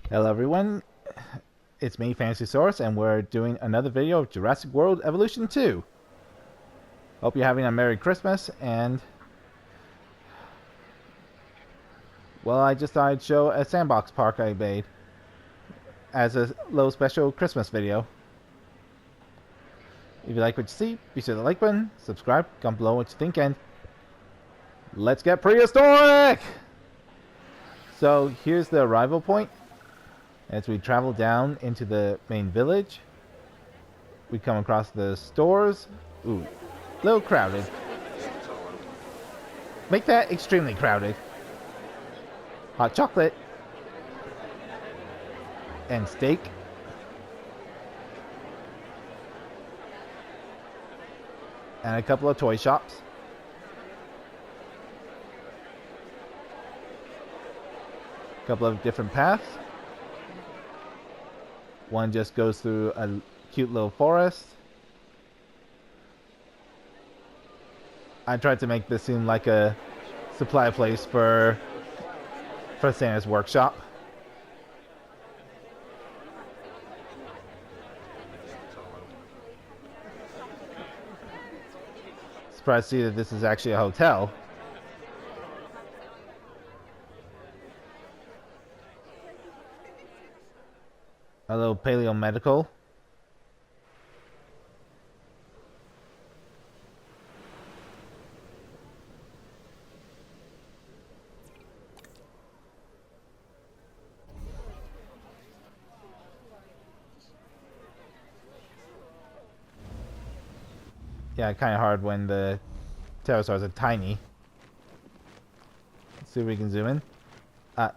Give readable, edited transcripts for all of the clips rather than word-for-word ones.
Hello everyone, it's me, Fantasysaurus, and we're doing another video of Jurassic World Evolution 2. Hope you're having a Merry Christmas, and... well, I just thought I'd show a sandbox park I made as a little special Christmas video. If you like what you see, be sure to like button, subscribe, comment below what you think, and... let's get prehistoric! So, here's the arrival point. As we travel down into the main village, we come across the stores. Ooh, a little crowded. Make that extremely crowded. Hot chocolate. And steak. And a couple of toy shops. A couple of different paths. One just goes through a cute little forest. I tried to make this seem like a supply place for Santa's workshop. Surprised to see that this is actually a hotel. A little paleo medical. Yeah, kind of hard when the pterosaurs are tiny. Let's see if we can zoom in.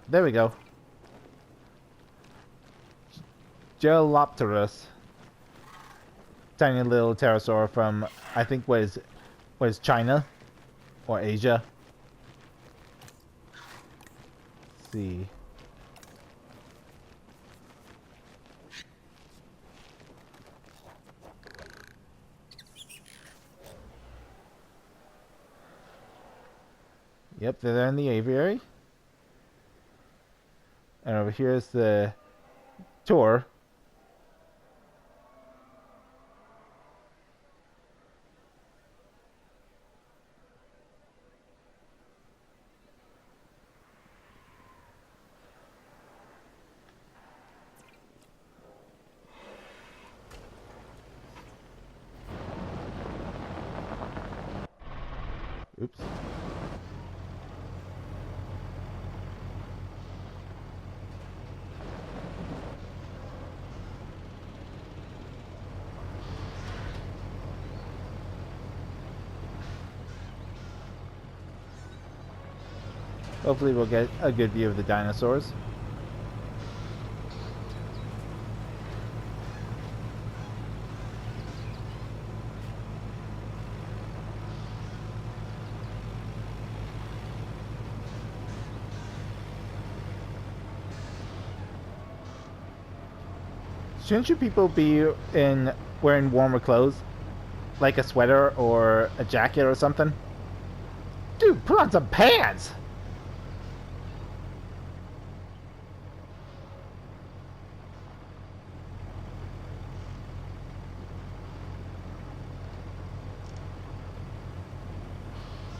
There we go. Gelopterus. Tiny little pterosaur from, I think, was China or Asia. Let's see. Yep, they're there in the aviary. And over here is the tour. Oops. Hopefully we'll get a good view of the dinosaurs. Shouldn't you people be wearing warmer clothes? Like a sweater or a jacket or something? Dude, put on some pants!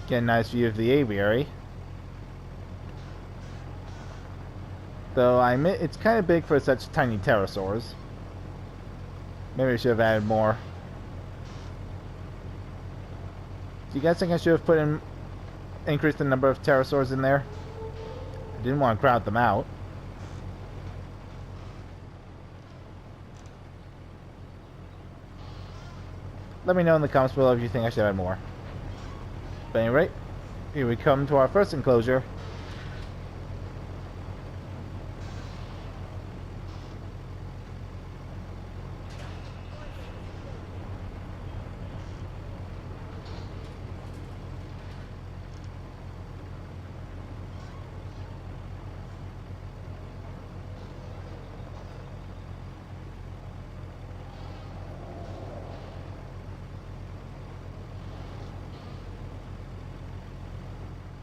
Get a nice view of the aviary. Though I admit it's kind of big for such tiny pterosaurs. Maybe I should have added more. Do you guys think I should have increased the number of pterosaurs in there? I didn't want to crowd them out. Let me know in the comments below if you think I should add more. But anyway, here we come to our first enclosure.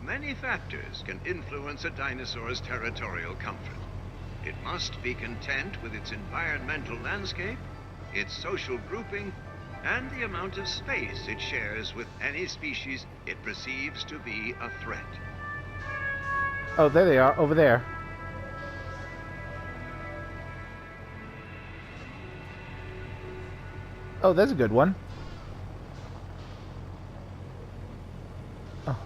Many factors can influence a dinosaur's territorial comfort. It must be content with its environmental landscape, its social grouping, and the amount of space it shares with any species it perceives to be a threat. Oh, there they are, over there. Oh, there's a good one. Oh.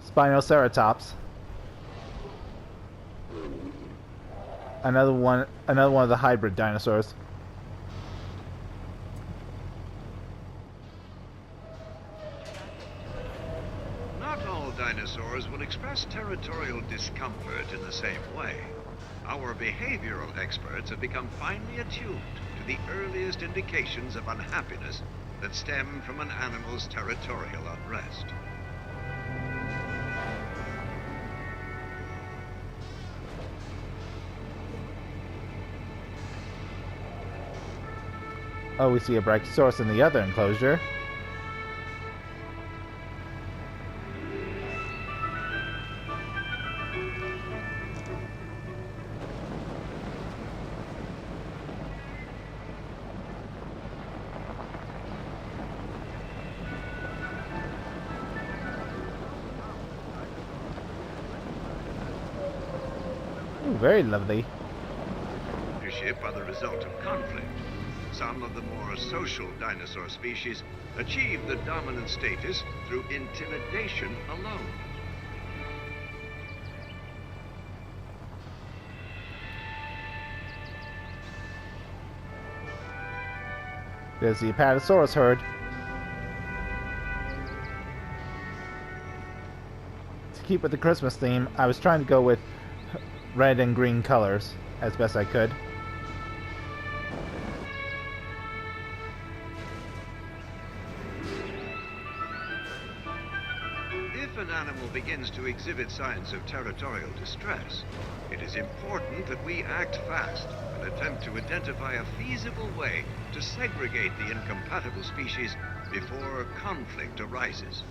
Spinoceratops. Another one of the hybrid dinosaurs. Not all dinosaurs will express territorial discomfort in the same way. Our behavioral experts have become finely attuned to the earliest indications of unhappiness that stem from an animal's territorial unrest. Oh, we see a Brachiosaurus in the other enclosure. Ooh, very lovely. Leadership are the result of conflict. Some of the more social dinosaur species achieve the dominant status through intimidation alone. There's the Apatosaurus herd. To keep with the Christmas theme, I was trying to go with red and green colors as best I could. If an animal begins to exhibit signs of territorial distress, it is important that we act fast and attempt to identify a feasible way to segregate the incompatible species before conflict arises.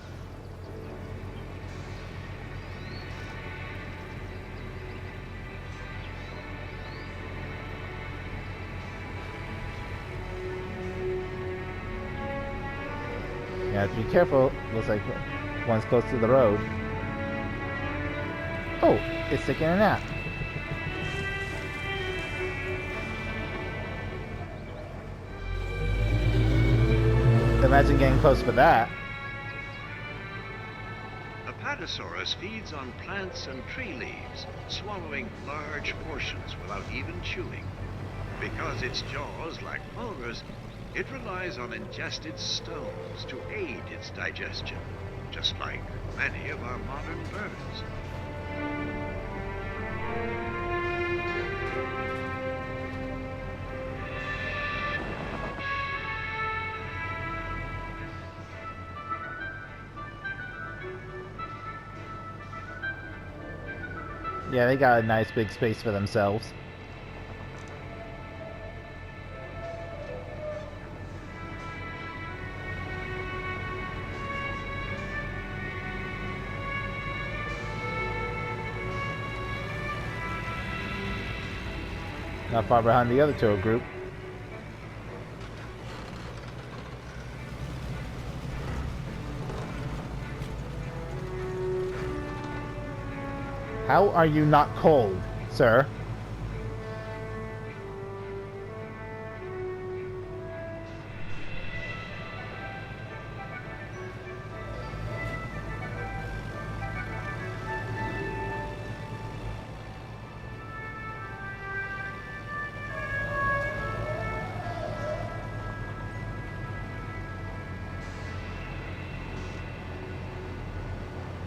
You have to be careful. Looks like one's close to the road. Oh, it's taking a nap. Imagine getting close for that. Apatosaurus feeds on plants and tree leaves, swallowing large portions without even chewing. Because its jaws lack molars, it relies on ingested stones to aid its digestion, just like many of our modern birds. Yeah, they got a nice big space for themselves. Not far behind the other tour group. How are you not cold, sir?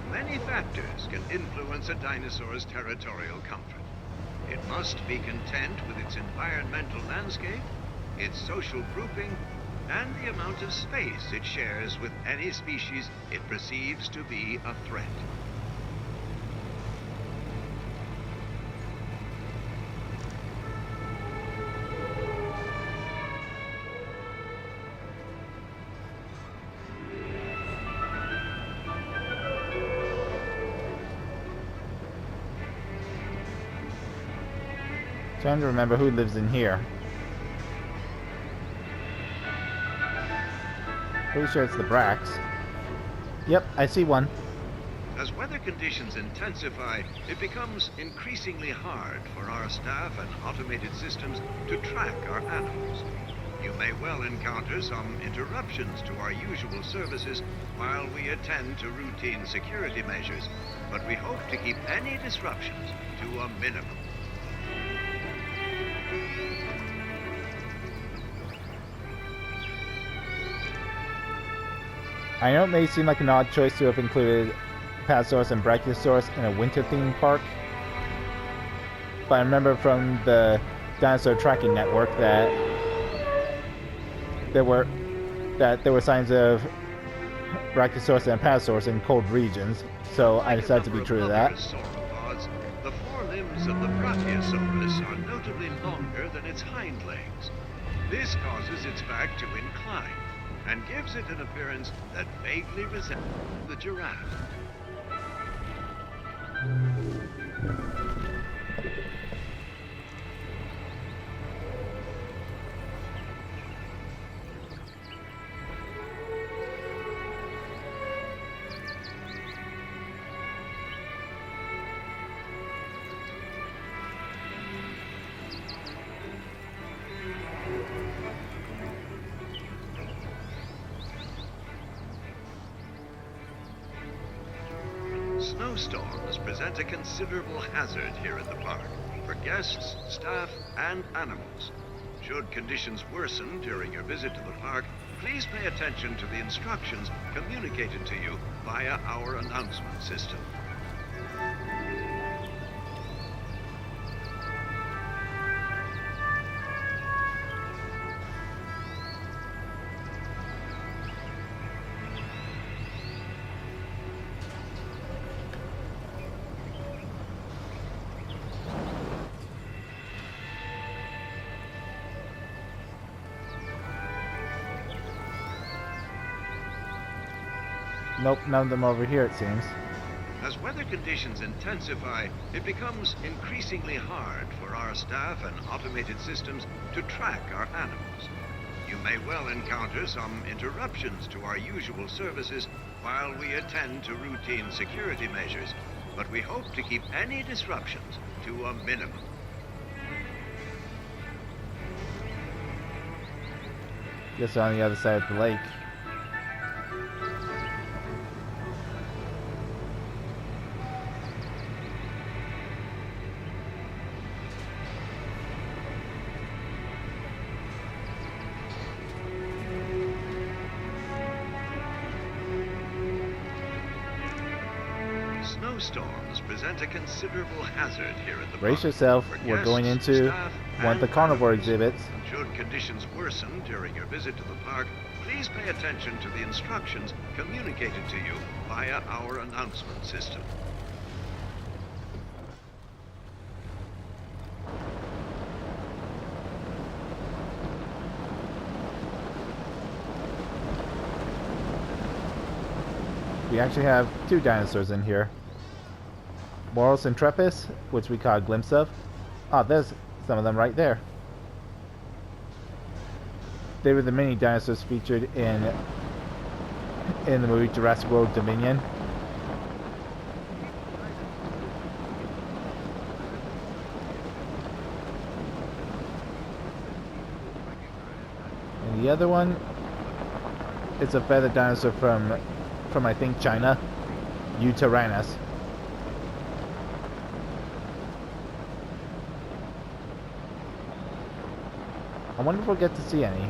Many factors can influence a dinosaur's territorial comfort. It must be content with its environmental landscape, its social grouping, and the amount of space it shares with any species it perceives to be a threat. Trying to remember who lives in here. Pretty sure it's the Brax. Yep, I see one. As weather conditions intensify, it becomes increasingly hard for our staff and automated systems to track our animals. You may well encounter some interruptions to our usual services while we attend to routine security measures, but we hope to keep any disruptions to a minimum. I know it may seem like an odd choice to have included Fantasysaurus and Brachiosaurus in a winter-themed park, but I remember from the Dinosaur Tracking Network that there were signs of Brachiosaurus and Fantasysaurus in cold regions, so I decided to be true to that. Sauropods, the forelimbs of the Brachiosaurus are notably longer than its hind legs. This causes its back to incline and gives it an appearance that vaguely resembles the giraffe. Snowstorms present a considerable hazard here in the park for guests, staff, and animals. Should conditions worsen during your visit to the park, please pay attention to the instructions communicated to you via our announcement system. Nope, none of them over here, it seems. As weather conditions intensify, it becomes increasingly hard for our staff and automated systems to track our animals. You may well encounter some interruptions to our usual services while we attend to routine security measures, but we hope to keep any disruptions to a minimum. Guess they're on the other side of the lake. Snowstorms present a considerable hazard here at the Brace park yourself, for we're guests, going into staff, one of the and carnivore animals. exhibits. Should conditions worsen during your visit to the park, please pay attention to the instructions communicated to you via our announcement system. We actually have two dinosaurs in here. Moros and Trepis, which we caught a glimpse of. Ah, there's some of them right there. They were the mini dinosaurs featured in the movie Jurassic World Dominion. And the other one is a feathered dinosaur from I think China, Utyrannus. I wonder if we'll get to see any.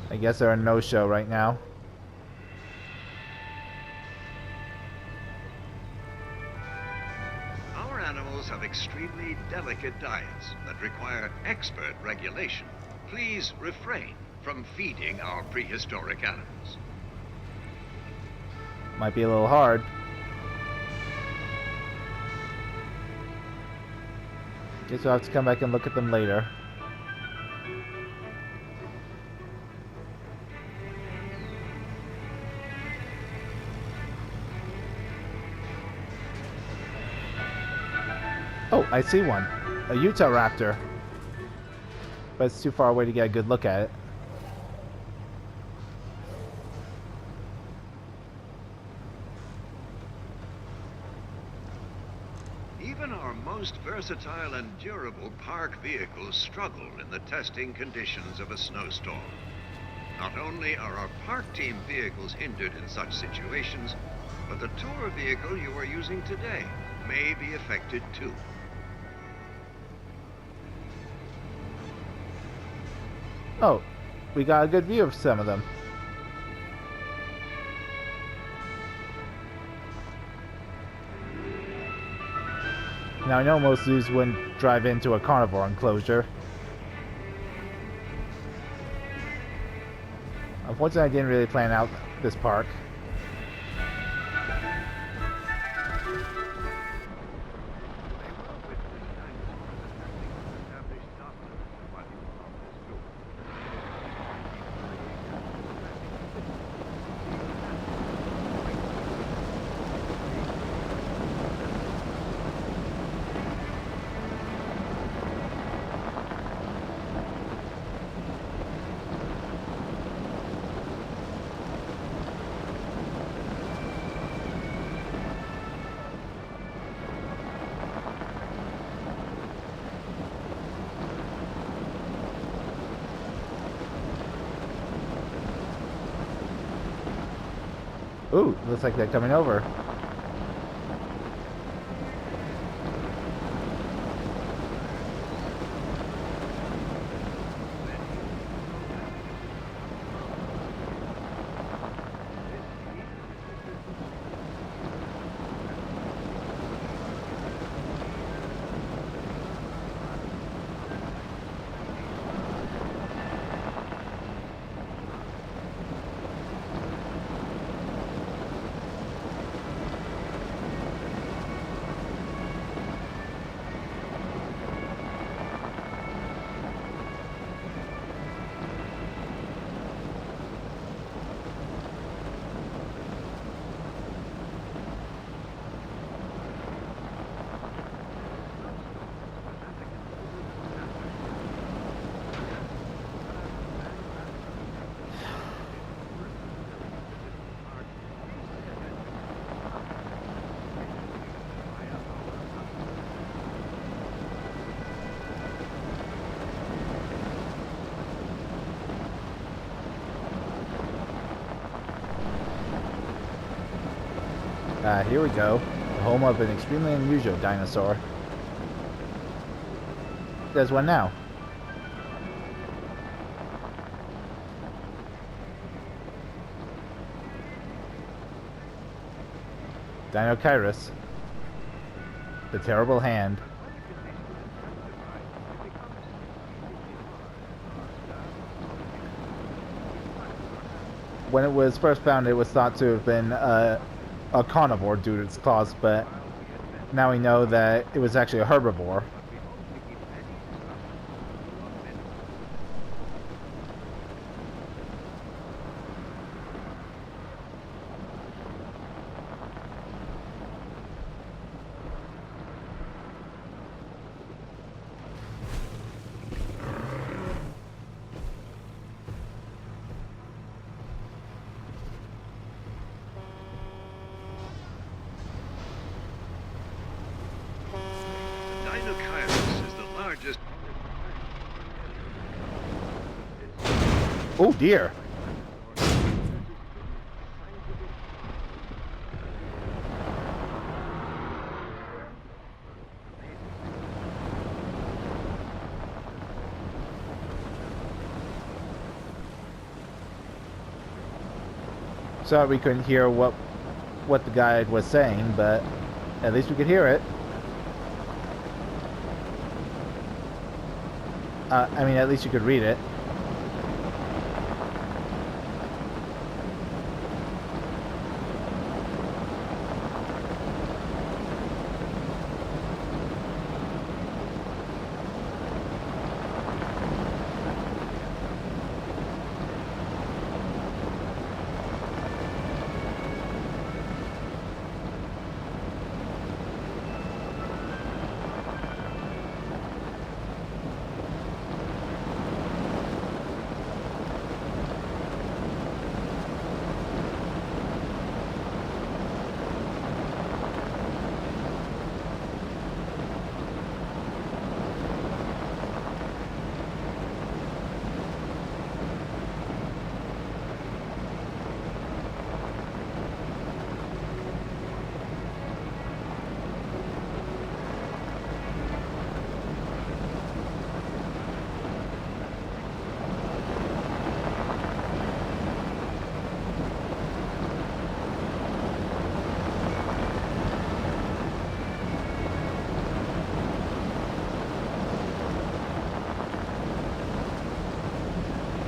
I guess they're a no-show right now. Have extremely delicate diets that require expert regulation. Please refrain from feeding our prehistoric animals. Might be a little hard. Guess we'll have to come back and look at them later. I see one. A Utah raptor. But it's too far away to get a good look at it. Even our most versatile and durable park vehicles struggle in the testing conditions of a snowstorm. Not only are our park team vehicles hindered in such situations, but the tour vehicle you are using today may be affected too. Oh, we got a good view of some of them. Now I know most zoos wouldn't drive into a carnivore enclosure. Unfortunately, I didn't really plan out this park. Ooh, looks like they're coming over. Here we go. The home of an extremely unusual dinosaur. There's one now. Dinokairos. The terrible hand. When it was first found, it was thought to have been a carnivore due to its claws, but now we know that it was actually a herbivore. Dinokairos is the largest. Oh dear. Sorry we couldn't hear what the guide was saying, but at least we could hear it. I mean, at least you could read it.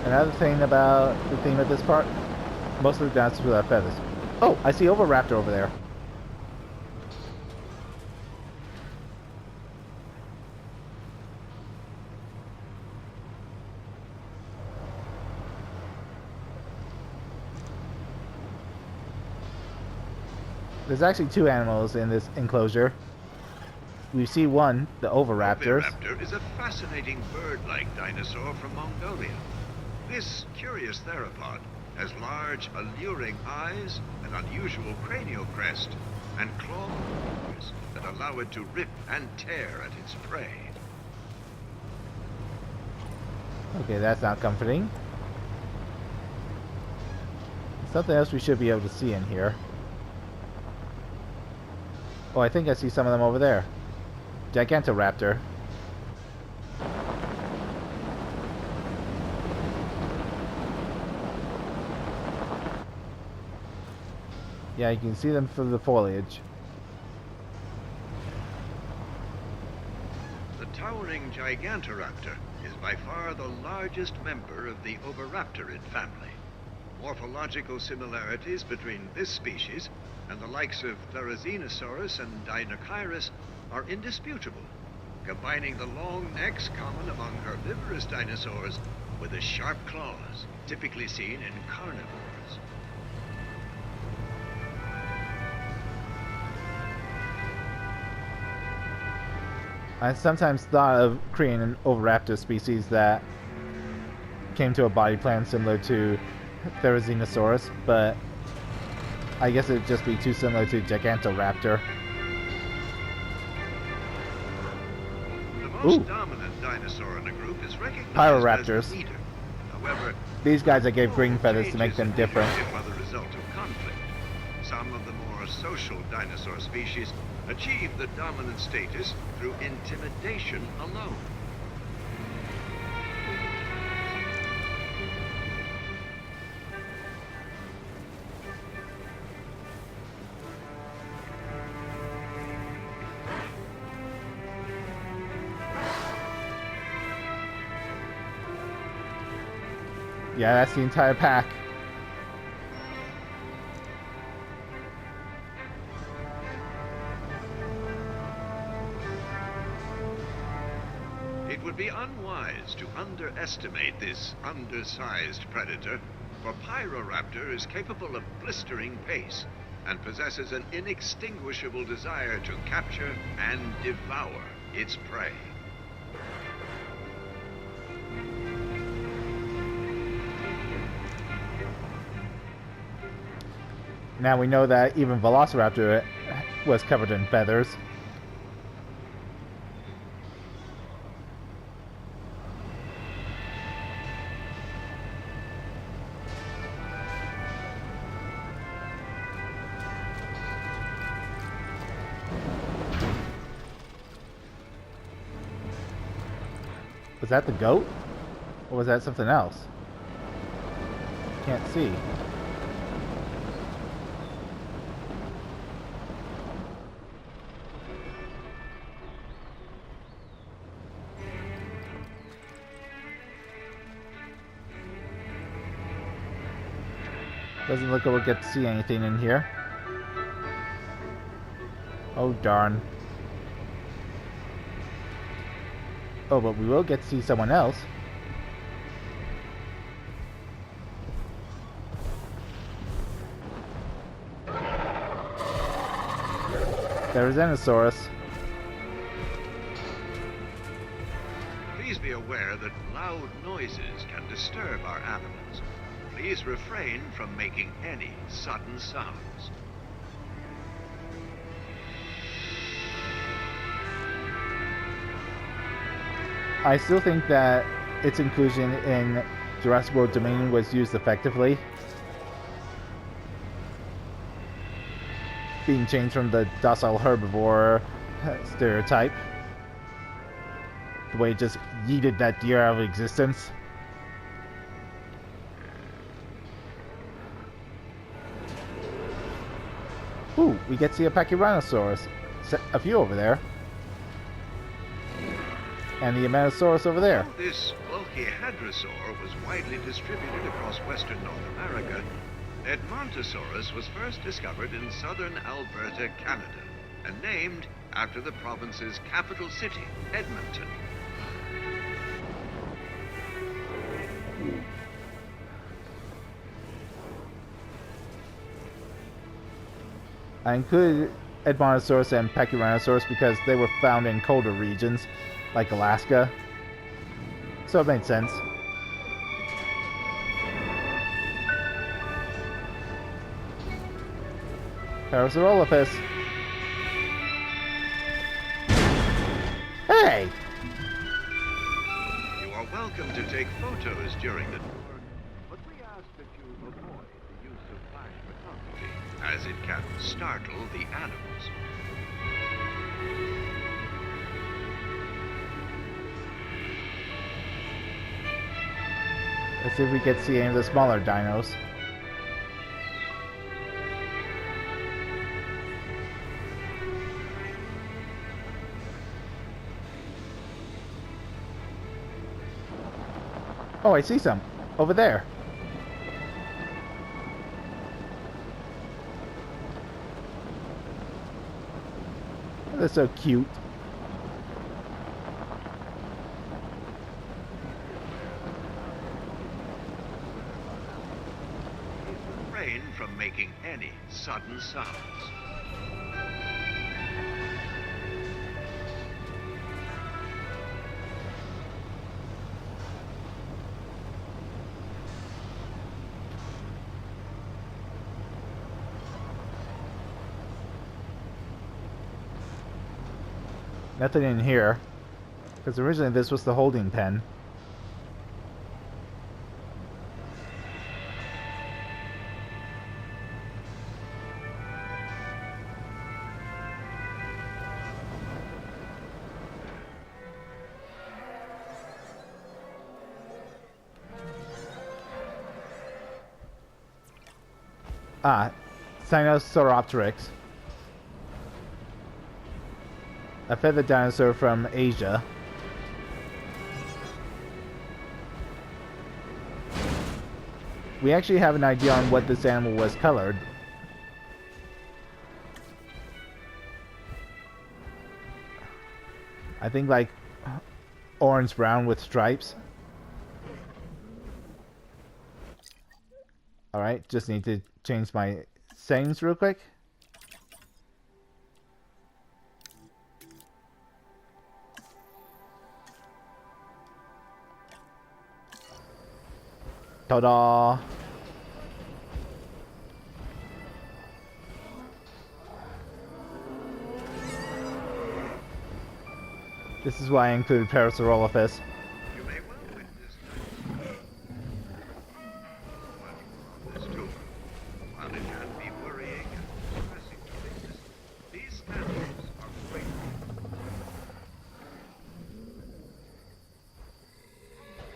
Another thing about the theme of this part, most of the dinosaurs without feathers. Oh, I see Oviraptor over there. There's actually two animals in this enclosure. We see one, the Oviraptors. Oviraptor is a fascinating bird-like dinosaur from Mongolia. This curious theropod has large, alluring eyes, an unusual cranial crest, and claws that allow it to rip and tear at its prey. Okay, that's not comforting. Something else we should be able to see in here. Oh, I think I see some of them over there. Gigantoraptor. Yeah, you can see them through the foliage. The towering Gigantoraptor is by far the largest member of the Oviraptorid family. Morphological similarities between this species and the likes of Fantasysaurus and Deinonychus are indisputable, combining the long necks common among herbivorous dinosaurs with the sharp claws typically seen in carnivores. I sometimes thought of creating an Oviraptor species that came to a body plan similar to Fantasysaurus, but I guess it would just be too similar to Gigantoraptor. The most dominant dinosaur in the group is recognized Pyroraptors. as the leader. However, These guys I gave green feathers to make them different. are the result of conflict. Some of the more social dinosaur species achieve the dominant status through intimidation alone. Yeah, that's the entire pack. It would be unwise to underestimate this undersized predator, for Pyroraptor is capable of blistering pace and possesses an inextinguishable desire to capture and devour its prey. Now we know that even Velociraptor was covered in feathers. Was that the goat? Or was that something else? Can't see. Doesn't look like we'll get to see anything in here. Oh darn. Oh, but we will get to see someone else. There's Fantasysaurus. Please be aware that loud noises can disturb our animals. Please refrain from making any sudden sounds. I still think that its inclusion in Jurassic World Dominion was used effectively. Being changed from the docile herbivore stereotype. The way it just yeeted that deer out of existence. Ooh, we get to see a Pachyrhinosaurus. A few over there. And the Amatosaurus over there. This bulky Hadrosaur was widely distributed across western North America, Edmontosaurus was first discovered in southern Alberta, Canada, and named after the province's capital city, Edmonton. I included Edmontosaurus and Pachyrhinosaurus because they were found in colder regions, like Alaska. So it made sense. Parasaurolophus. Hey! You are welcome to take photos during the tour, but we ask that you avoid the use of flash photography, as it can startle the animals. Let's see if we get to see any of the smaller dinos. Oh, I see some. Over there. They're so cute. Refrain from making any sudden sounds. Nothing in here. Because originally this was the holding pen. Ah, Sinosauropteryx. A feathered dinosaur from Asia. We actually have an idea on what this animal was colored. I think like orange-brown with stripes. Alright, just need to change my settings real quick. Ta-da! This is why I included Parasaurolophus. You may well witness this tour. While it can be worrying and stressing to witness, these animals are great.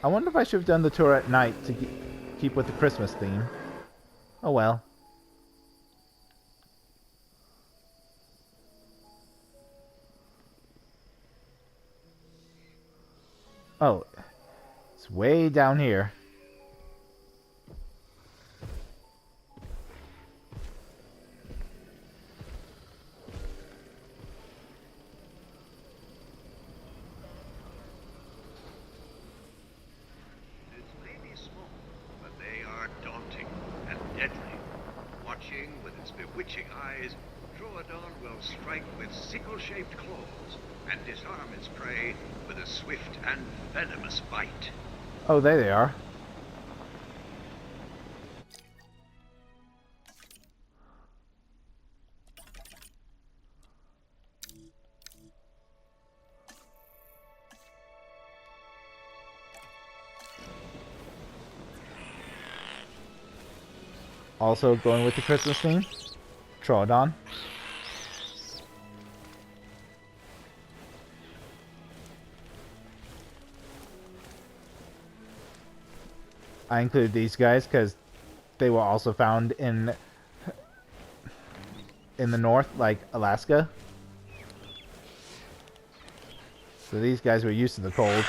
I wonder if I should have done the tour at night to keep with the Christmas theme. Oh well. Oh, it's way down here. Watching with its bewitching eyes, Troodon will strike with sickle-shaped claws and disarm its prey with a swift and venomous bite. Oh, there they are. Also going with the Christmas theme, Troodon. I included these guys because they were also found in the north, like Alaska. So these guys were used to the cold.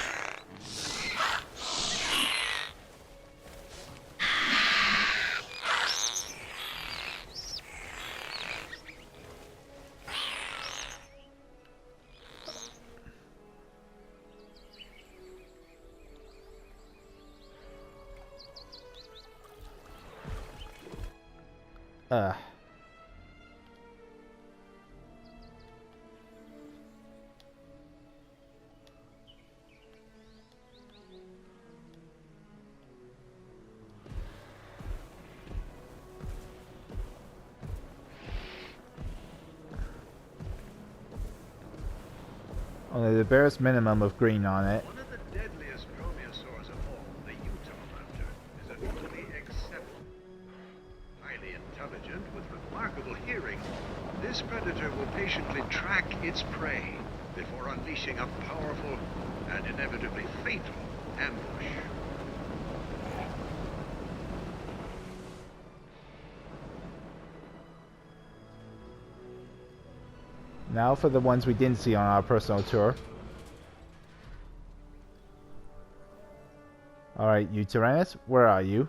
Uh. Only the barest minimum of green on it. One of the deadliest dromaeosaurs of all, the Utah raptor, is a truly exceptional. Highly intelligent with remarkable hearing, this predator will patiently track its prey before unleashing a powerful and inevitably fatal ambush. Now for the ones we didn't see on our personal tour. Alright, you Tyrannus, where are you?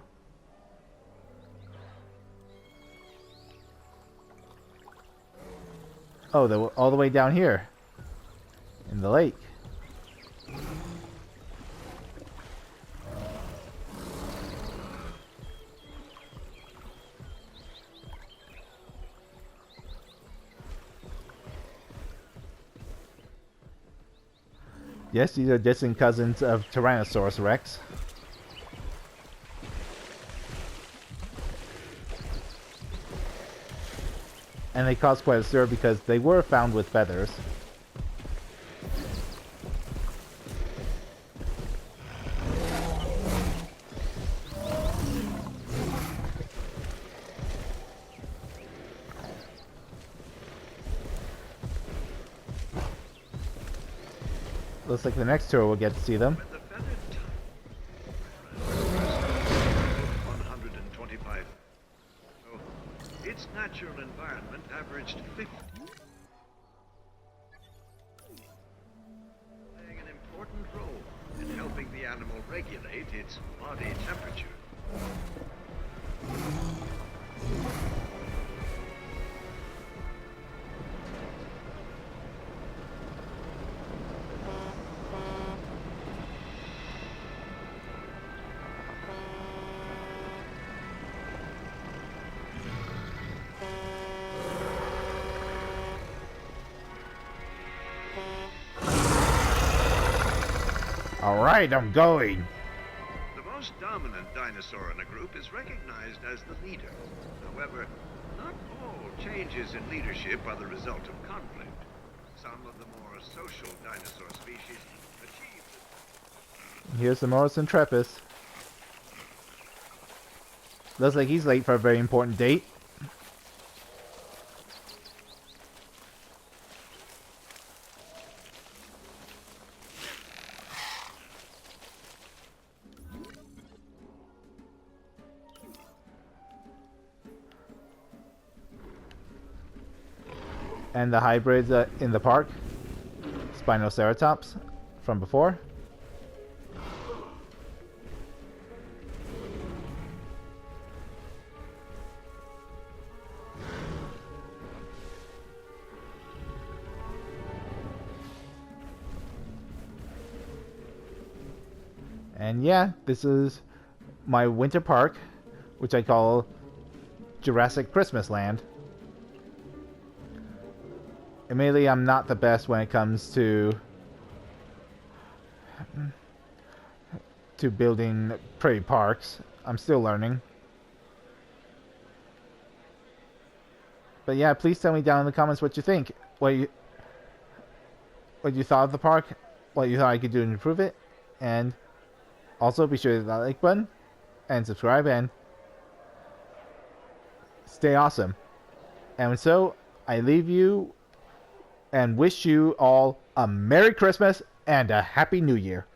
Oh, they're all the way down here. In the lake. Yes, these are distant cousins of Tyrannosaurus Rex. And they caused quite a stir because they were found with feathers. Looks like the next tour we'll get to see them. When the feathered 125. So its natural environment averaged 50. Playing an important role in helping the animal regulate its body temperature. Alright, I'm going. The most dominant dinosaur in a group is recognized as the leader. However, not all changes in leadership are the result of conflict. Some of the more social dinosaur species achieve this. Here's the Morrison Trepus. Looks like he's late for a very important date. And the hybrids in the park. Spinoceratops from before. And yeah, this is my winter park, which I call Jurassic Christmas Land. Admittedly, I'm not the best when it comes to building pretty parks. I'm still learning. But yeah, please tell me down in the comments what you think. What you thought of the park, what you thought I could do to improve it, and also be sure to hit that like button and subscribe and stay awesome. And so I leave you and wish you all a Merry Christmas and a Happy New Year.